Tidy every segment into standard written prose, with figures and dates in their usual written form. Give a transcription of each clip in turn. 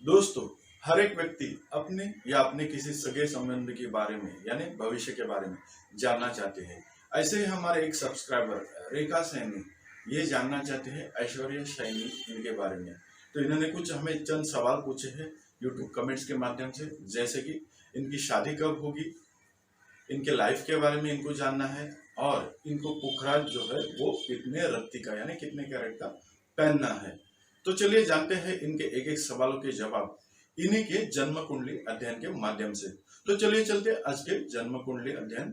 दोस्तों, हर एक व्यक्ति अपने या अपने किसी सगे संबंध के बारे में यानी भविष्य के बारे में जानना चाहते हैं। ऐसे ही हमारे एक सब्सक्राइबर रेखा सैनी ये जानना चाहते हैं ऐश्वर्या सैनी इनके बारे में। तो इन्होंने कुछ हमें चंद सवाल पूछे हैं यूट्यूब कमेंट्स के माध्यम से, जैसे कि इनकी शादी कब होगी, इनके लाइफ के बारे में इनको जानना है, और इनको पुखराज जो है वो कितने रत्ती का यानी कितने कैरेट का पहनना है। तो चलिए जानते हैं इनके एक एक सवालों के जवाब इन्हीं के जन्म कुंडली अध्ययन के माध्यम से। तो चलिए चलते हैं आज के जन्म कुंडली अध्ययन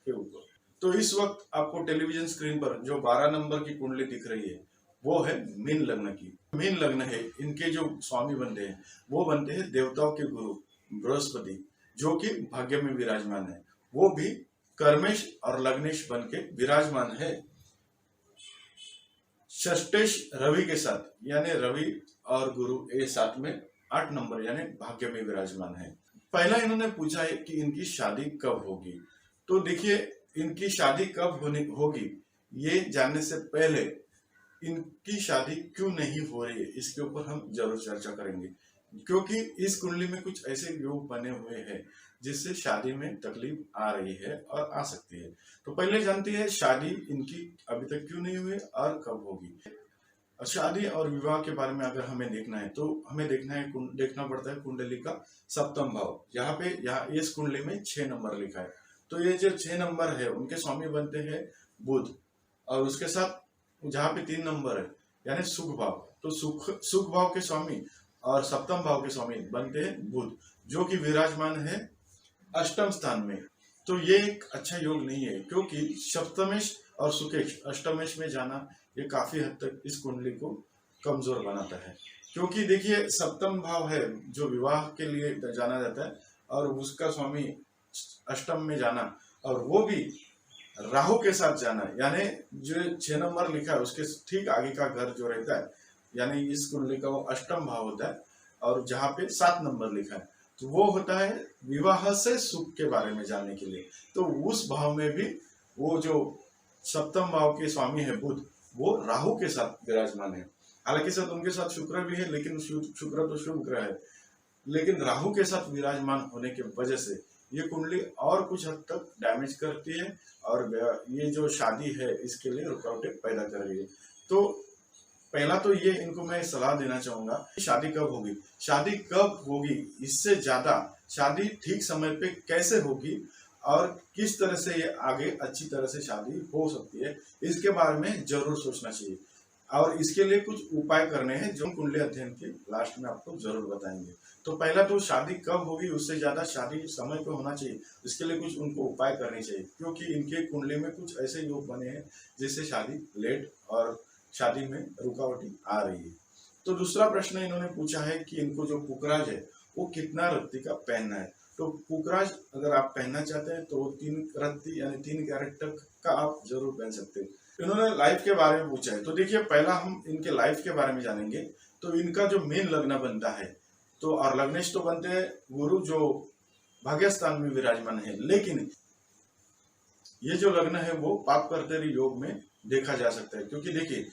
के ऊपर। तो इस वक्त आपको टेलीविजन स्क्रीन पर जो 12 नंबर की कुंडली दिख रही है वो है मीन लग्न की। मीन लग्न है, इनके जो स्वामी बनते हैं वो बनते हैं देवताओं के गुरु बृहस्पति, जो कि भाग्य में विराजमान है। वो भी कर्मेश और लग्नेश बन के विराजमान है षष्टेश रवि के साथ, यानी रवि और गुरु ये साथ में 8 नंबर यानी भाग्य में विराजमान है। पहला इन्होंने पूछा है कि इनकी शादी कब होगी। तो देखिए, इनकी शादी कब होगी ये जानने से पहले इनकी शादी क्यों नहीं हो रही है इसके ऊपर हम जरूर चर्चा करेंगे, क्योंकि इस कुंडली में कुछ ऐसे योग बने हुए हैं जिससे शादी में तकलीफ आ रही है और आ सकती है। तो पहले जानते हैं शादी इनकी अभी तक क्यों नहीं हुई और कब होगी। शादी और विवाह के बारे में अगर हमें देखना है तो हमें देखना पड़ता है कुंडली का सप्तम भाव। यहाँ इस कुंडली में 6 नंबर लिखा है। तो ये जो 6 नंबर है उनके स्वामी बनते हैं बुध, और उसके साथ जहाँ पे 3 नंबर है यानी सुख भाव, तो सुख भाव के स्वामी और सप्तम भाव के स्वामी बनते हैं बुध, जो कि विराजमान है अष्टम स्थान में। तो ये एक अच्छा योग नहीं है, क्योंकि सप्तमेश और सुकेश अष्टमेश में जाना ये काफी हद तक इस कुंडली को कमजोर बनाता है। क्योंकि देखिए, सप्तम भाव है जो विवाह के लिए जाना जाता है, और उसका स्वामी अष्टम में जाना, और वो भी राहु के साथ जाना, यानी जो 6 नंबर लिखा है उसके ठीक आगे का घर जो रहता है, यानी इस कुंडली का वो अष्टम भाव होता है, और जहाँ पे 7 नंबर लिखा है तो वो होता है विवाह से सुख के बारे में जानने के लिए। तो उस भाव में भी वो जो सप्तम भाव के स्वामी है बुध, वो राहु के साथ विराजमान है। हालांकि साथ उनके साथ शुक्र भी है, लेकिन शुक्र तो शुभ ग्रह है, लेकिन राहु के साथ विराजमान होने की वजह से ये कुंडली और कुछ हद तक डैमेज करती है, और ये जो शादी है इसके लिए रुकावटें पैदा कर रही है। तो पहला तो ये इनको मैं सलाह देना चाहूंगा, शादी कब होगी। शादी कब होगी इससे ज्यादा शादी ठीक समय पे कैसे होगी और किस तरह से ये आगे अच्छी तरह से शादी हो सकती है, इसके बारे में जरूर सोचना चाहिए। और इसके लिए कुछ उपाय करने हैं जो कुंडली अध्ययन के लास्ट में आपको जरूर बताएंगे। तो पहला तो शादी कब होगी उससे ज्यादा शादी समय पे होना चाहिए, इसके लिए कुछ उनको उपाय करने चाहिए, क्योंकि इनके कुंडली में कुछ ऐसे योग बने हैं जिससे शादी लेट और शादी में रुकावटें आ रही है। तो दूसरा प्रश्न इन्होंने पूछा है कि इनको जो पुखराज है वो कितना रत्ती का पहनना है। तो पुखराज अगर आप पहनना चाहते हैं तो 3 रत्ती यानी 3 कैरेट तक का आप जरूर पहन सकते हैं। इन्होंने लाइफ के बारे में पूछा है। तो देखिए, पहला हम इनके लाइफ के बारे में जानेंगे। तो इनका जो मेन लग्न बनता है, तो और लग्नेश तो बनते हैं गुरु जो भाग्य स्थान में विराजमान है, लेकिन ये जो लग्न है वो पाप कर्तरी योग में देखा जा सकता है। क्योंकि देखिए,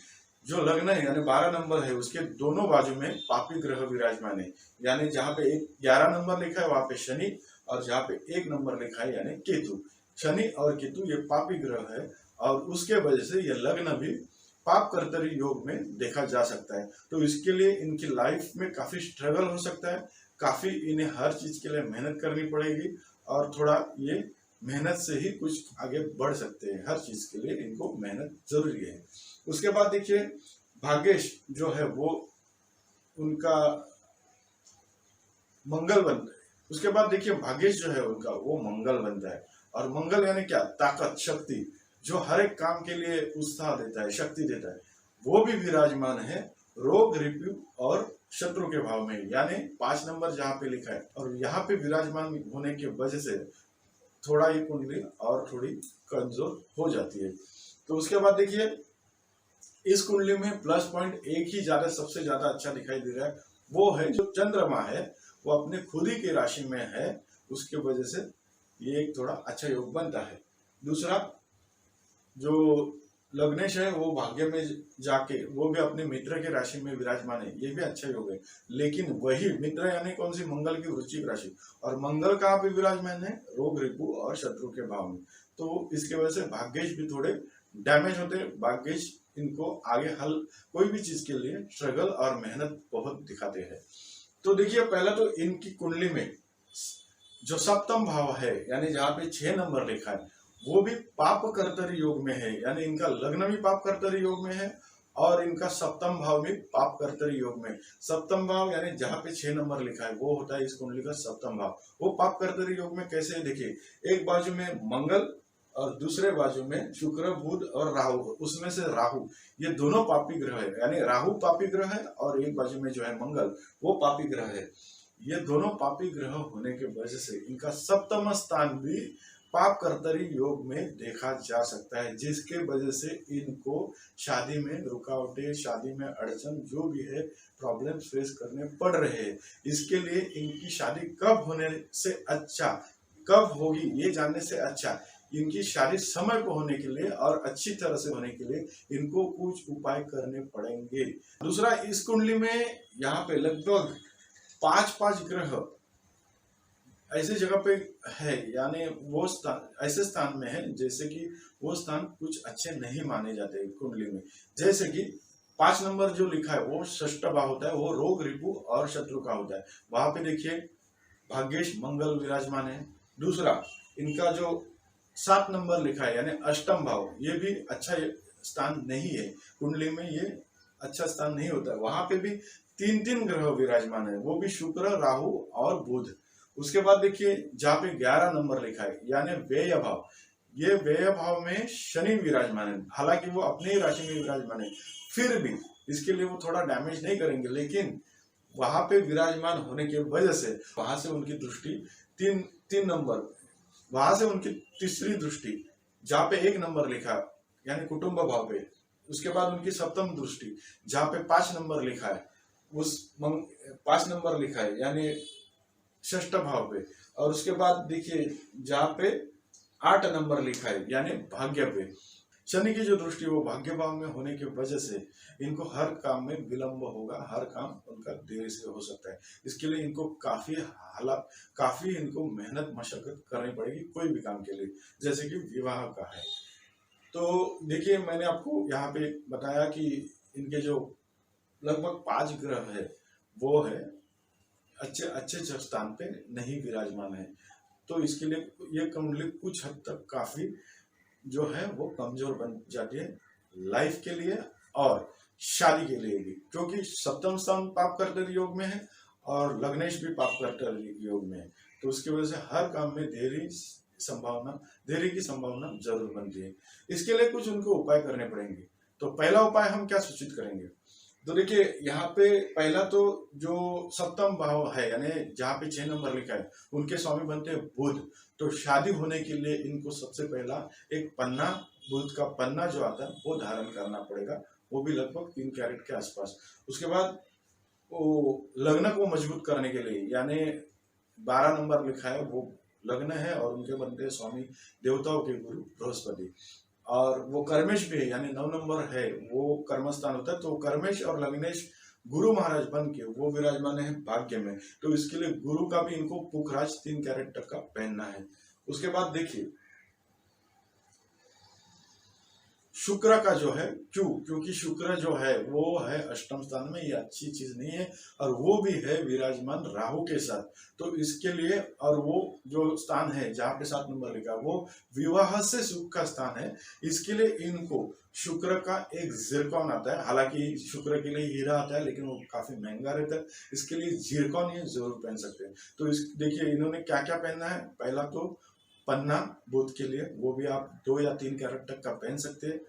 जो लग्न है यानी 12 नंबर है उसके दोनों बाजू में पापी ग्रह विराजमान है, यानी जहाँ पे 11 नंबर लिखा है वहां पे शनि, और जहाँ पे 1 नंबर लिखा है यानी केतु। शनि और केतु ये पापी ग्रह है, और उसके वजह से ये लग्न भी पाप कर्तरी योग में देखा जा सकता है। तो इसके लिए इनकी लाइफ में काफी स्ट्रगल हो सकता है, काफी इन्हें हर चीज के लिए मेहनत करनी पड़ेगी, और थोड़ा ये मेहनत से ही कुछ आगे बढ़ सकते हैं। हर चीज के लिए इनको मेहनत जरूरी है। उसके बाद देखिए, भाग्येश जो है वो उनका मंगल बनता है। उसके बाद देखिए, भाग्येश जो है उनका वो मंगल बनता है, और मंगल यानी क्या, ताकत, शक्ति, जो हर एक काम के लिए उत्साह देता है, शक्ति देता है, वो भी विराजमान है रोग, रिपु और शत्रु के भाव में, यानी 5 नंबर जहाँ पे लिखा है, और यहाँ पे विराजमान होने की वजह से थोड़ा ये कुंडली और थोड़ी कमजोर हो जाती है। तो उसके बाद देखिए, इस कुंडली में प्लस पॉइंट एक ही सबसे ज्यादा अच्छा दिखाई दे रहा है, वो है जो चंद्रमा है वो अपने खुद ही की राशि में है, उसके वजह से ये एक थोड़ा अच्छा योग बनता है। दूसरा, जो लग्नेश है वो भाग्य में जाके वो भी अपने मित्र के राशि में विराजमान है, ये भी अच्छा योग है। लेकिन वही मित्र यानी कौन सी, मंगल की वृश्चिक राशि, और मंगल कहाँ पे विराजमान है, रोग रिपु और शत्रु के भाव में। तो इसके वजह से भाग्येश भी थोड़े डैमेज होते हैं। भाग्येश इनको आगे हल कोई भी चीज के लिए स्ट्रगल और मेहनत बहुत दिखाते हैं। तो देखिए पहला तो इनकी कुंडली में जो सप्तम भाव है यानी जहाँ पे 6 नंबर लिखा है वो भी पाप कर्तरी योग में है, यानी इनका लग्न भी पाप कर्तरी योग में है और इनका सप्तम भाव भी पाप कर्तरी योग में। सप्तम भाव यानी जहाँ पे 6 नंबर लिखा है वो होता है इस कुंडली का सप्तम भाव। वो पाप कर्तरी योग में कैसे है देखिए, एक बाजू में मंगल और दूसरे बाजू में शुक्र बुध और राहु, उसमें से राहु ये दोनों पापी ग्रह है, यानी राहु पापी ग्रह है और एक बाजू में जो है मंगल वो पापी ग्रह है। ये दोनों पापी ग्रह होने के वजह से इनका सप्तम स्थान भी पाप कर्तरी योग में देखा जा सकता है, जिसके वजह से इनको शादी में रुकावटें, शादी में अड़चन जो भी है प्रॉब्लम्स फेस करने पड़ रहे हैं। इसके लिए इनकी शादी कब होने से अच्छा, कब होगी ये जानने से अच्छा, इनकी शादी समय पर होने के लिए और अच्छी तरह से होने के लिए इनको कुछ उपाय करने पड़ेंगे। दूसरा, इस कुंडली में यहाँ पे लगभग 5 ग्रह ऐसी जगह पे है, यानी वो स्थान ऐसे स्थान में है जैसे कि वो स्थान कुछ अच्छे नहीं माने जाते कुंडली में। जैसे कि 5 नंबर जो लिखा है वो षष्ठ भाव होता है, वो रोग रिपु और शत्रु का होता है। वहां पे देखिए भाग्येश मंगल विराजमान है। दूसरा, इनका जो 7 नंबर लिखा है यानी अष्टम भाव, ये भी अच्छा स्थान नहीं है कुंडली में, ये अच्छा स्थान नहीं होता है। वहां पे भी 3 ग्रह विराजमान है, वो भी शुक्र, राहु और बुध। उसके बाद देखिए जहाँ पे 11 नंबर लिखा है यानी व्यय भाव, ये व्यय भाव में शनि विराजमान है। हालांकि वो अपने ही राशि में विराजमान है, फिर भी इसके लिए वो थोड़ा डैमेज नहीं करेंगे, लेकिन वहां पे विराजमान होने की वजह से वहां से उनकी दृष्टि तीन नंबर, वहां से उनकी तीसरी दृष्टि जहाँ पे 1 नंबर लिखा यानी कुटुंब भाव पे, उसके बाद उनकी सप्तम दृष्टि जहाँ पे 5 नंबर लिखा है, उस 5 नंबर लिखा है यानी षष्ठ भाव पे, और उसके बाद देखिए जहाँ पे 8 नंबर लिखा है यानी भाग्य पे, शनि की जो दृष्टि वो भाग्य भाव में होने की वजह से इनको हर काम में विलंब होगा, हर काम उनका देर से हो सकता है। इसके लिए इनको काफी इनको मेहनत मशक्कत करनी पड़ेगी कोई भी काम के लिए, जैसे कि विवाह का है। तो देखिए मैंने आपको यहाँ पे बताया कि इनके जो लगभग 5 ग्रह है वो है अच्छे स्थान पे नहीं विराजमान है, तो इसके लिए ये कुंडली कुछ हद तक काफी जो है वो कमजोर बन जाती है लाइफ के लिए और शादी के लिए भी, क्योंकि सप्तम स्थान पाप कर्तव्य योग में है और लग्नेश भी पाप कर्तव्य योग में है। तो उसकी वजह से हर काम में देरी की संभावना जरूर बनती है। इसके लिए कुछ उनको उपाय करने पड़ेंगे। तो पहला उपाय हम क्या सूचित करेंगे, तो देखिए यहाँ पे पहला तो जो सप्तम भाव है यानी जहाँ पे 6 नंबर लिखा है उनके स्वामी बनते हैं बुध। तो शादी होने के लिए इनको सबसे पहला एक पन्ना, बुध का पन्ना जो आता है वो धारण करना पड़ेगा, वो भी लगभग 3 कैरेट के आसपास। उसके बाद वो लग्न को मजबूत करने के लिए यानी 12 नंबर लिखा है वो लग्न है और उनके बनते हैं स्वामी देवताओं के गुरु बृहस्पति, और वो कर्मेश भी है यानी 9 नंबर है वो कर्म स्थान होता है। तो कर्मेश और लग्नेश गुरु महाराज बन के वो विराजमान है भाग्य में, तो इसके लिए गुरु का भी इनको पुखराज 3 कैरेट तक का पहनना है। उसके बाद देखिए शुक्र का जो है, क्योंकि शुक्र जो है वो है अष्टम स्थान में, ये अच्छी चीज नहीं है, और वो भी है विराजमान राहु के साथ। तो इसके लिए, और वो जो स्थान है जहाँ पे 7 नंबर लिखा वो विवाह से सुख का स्थान है, इसके लिए इनको शुक्र का एक जिरकॉन आता है। हालांकि शुक्र के लिए हीरा आता है लेकिन वो काफी महंगा रहता है, इसके लिए जिरकॉन ये जरूर पहन सकते हैं। तो इस देखिए इन्होंने क्या क्या पहनना है, पहला तो पन्ना बुध के लिए, वो भी आप 2 या 3 कैरेट तक का पहन सकते हैं।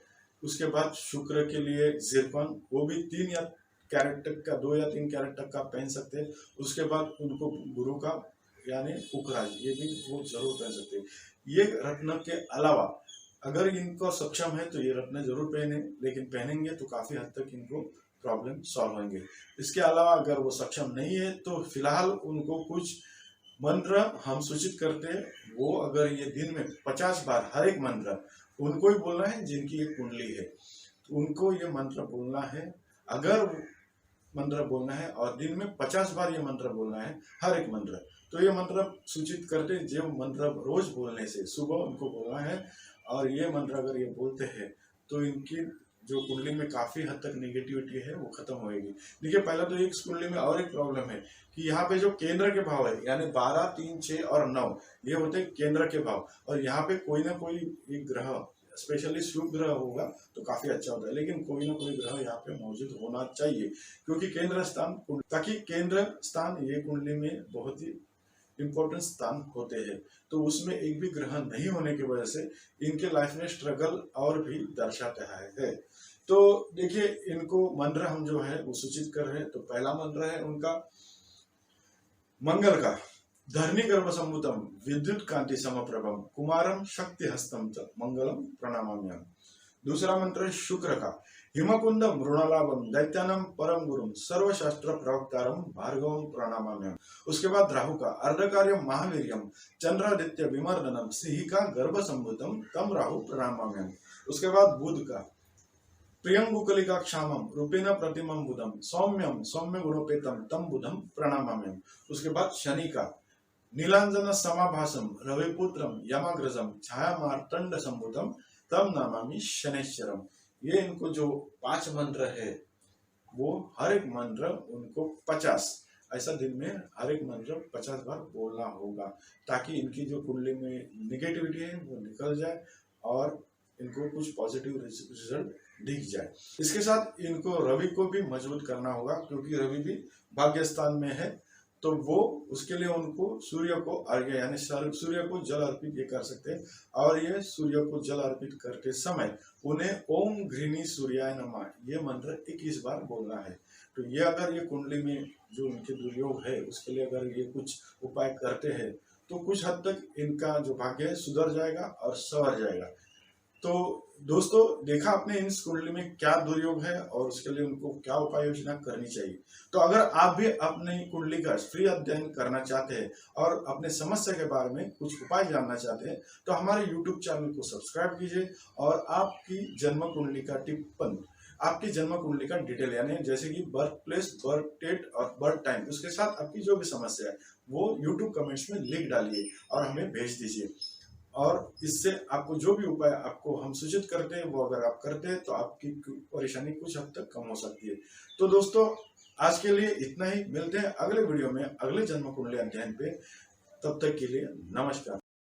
उसके बाद शुक्र के लिए जिरकॉन, वो भी 3 या कैरेट तक का, 2 या 3 कैरेट तक का पहन सकते हैं। उसके बाद उनको गुरु का यानी पुखराज ये भी वो जरूर पहन सकते हैं। ये रत्न के अलावा अगर इनको सक्षम है तो ये रत्न जरूर पहने, लेकिन पहनेंगे तो काफी हद तक इनको प्रॉब्लम सॉल्व होंगे। इसके अलावा अगर वो सक्षम नहीं है तो फिलहाल उनको कुछ मंत्र हम सूचित करते हैं, वो अगर ये दिन में 50 बार हर एक मंत्र उनको ही बोलना है जिनकी ये कुंडली है, तो उनको ये मंत्र बोलना है। अगर मंत्र बोलना है और दिन में 50 बार ये मंत्र बोलना है, हर एक मंत्र। तो ये मंत्र सूचित करते, जो मंत्र रोज बोलने से सुबह उनको बोलना है, और ये मंत्र अगर ये बोलते हैं तो इनकी जो कुंडली में काफी हद तक नेगेटिविटी है वो खत्म होएगी। देखिए, पहले तो एक कुंडली में और एक प्रॉब्लम है कि यहाँ पे जो केंद्र के भाव है, यानी 12, 3, 6 और 9, ये होते हैं केंद्र के भाव, और यहाँ पे कोई ना कोई एक ग्रह, स्पेशली शुभ ग्रह होगा तो काफी अच्छा होता है, लेकिन कोई ना कोई ग्रह यहाँ पे मौजूद होना चाहिए, क्योंकि केंद्र स्थान, ताकि केंद्र स्थान ये कुंडली में बहुत ही इंपॉर्टेंट स्थान होते हैं। तो उसमें एक भी ग्रह नहीं होने की वजह से इनके लाइफ में स्ट्रगल और भी दर्शाता है। तो देखिए, इनको मंत्र हम जो है वो सूचित कर रहे हैं। तो पहला मंत्र है उनका मंगल का, धरणी गर्भ संभूतम विद्युत कांति समप्रभम कुमारम शक्ति हस्तम च मंगलम प्रणामाम्यहम्। दूसरा मंत्र है शुक्र का, हिमकुंद मृणालाभम दैत्यानम परम गुरुम सर्वशास्त्र प्रवक्तारम भार्गवम प्रणामाम्यहम्। उसके बाद राहु का, अर्धकार्यम महावीर्यम चंद्रादित्य विमर्दनम सिंहिका गर्भ संभूतम तम राहु प्रणामाम्यहम्। उसके बाद बुध का, प्रियंगुकलिका क्षामम रूपेण प्रतिमं बुधम सौम्यम सौम्य गुणोपेतम तम बुधम प्रणामाम्यहम्। उसके बाद शनि का, नीलांजन समाभासम रविपुत्रम यमाग्रजम छाया मार्तंड संभूतम तम नामामि शनैश्चरम। ये इनको जो 5 मंत्र है वो हर एक मंत्र उनको 50 ऐसा दिन में हर एक मंत्र 50 बार बोलना होगा, ताकि इनकी जो कुंडली में निगेटिविटी है वो निकल जाए और इनको कुछ पॉजिटिव रिजल्ट दिख जाए। इसके साथ इनको रवि को भी मजबूत करना होगा, क्योंकि रवि भी भाग्य स्थान में है। तो वो उसके लिए उनको सूर्य को अर्घ्य यानी सूर्य को जल अर्पित ये कर सकते हैं, और ये सूर्य को जल अर्पित करते समय उन्हें ओम घृणी सूर्याय नमः ये मंत्र 21 बार बोलना है। तो ये अगर ये कुंडली में जो उनके दुर्योग है उसके लिए अगर ये कुछ उपाय करते हैं तो कुछ हद तक इनका जो भाग्य है सुधर जाएगा और संवर जाएगा। तो दोस्तों, देखा आपने इस कुंडली में क्या दुर्योग है और उसके लिए उनको क्या उपाय योजना करनी चाहिए। तो अगर आप भी अपनी कुंडली का फ्री अध्ययन करना चाहते हैं और अपने समस्या के बारे में कुछ उपाय जानना चाहते हैं तो हमारे YouTube चैनल को सब्सक्राइब कीजिए, और आपकी जन्म कुंडली का टिप्पण, आपकी जन्म कुंडली का डिटेल यानी जैसे कि बर्थ प्लेस, बर्थ डेट और बर्थ टाइम, उसके साथ आपकी जो भी समस्या है वो YouTube कमेंट्स में लिख डालिए और हमें भेज दीजिए। और इससे आपको जो भी उपाय आपको हम सूचित करते हैं वो अगर आप करते हैं तो आपकी परेशानी कुछ हद तक कम हो सकती है। तो दोस्तों, आज के लिए इतना ही। मिलते हैं अगले वीडियो में अगले जन्म कुंडली अध्ययन पे। तब तक के लिए नमस्कार।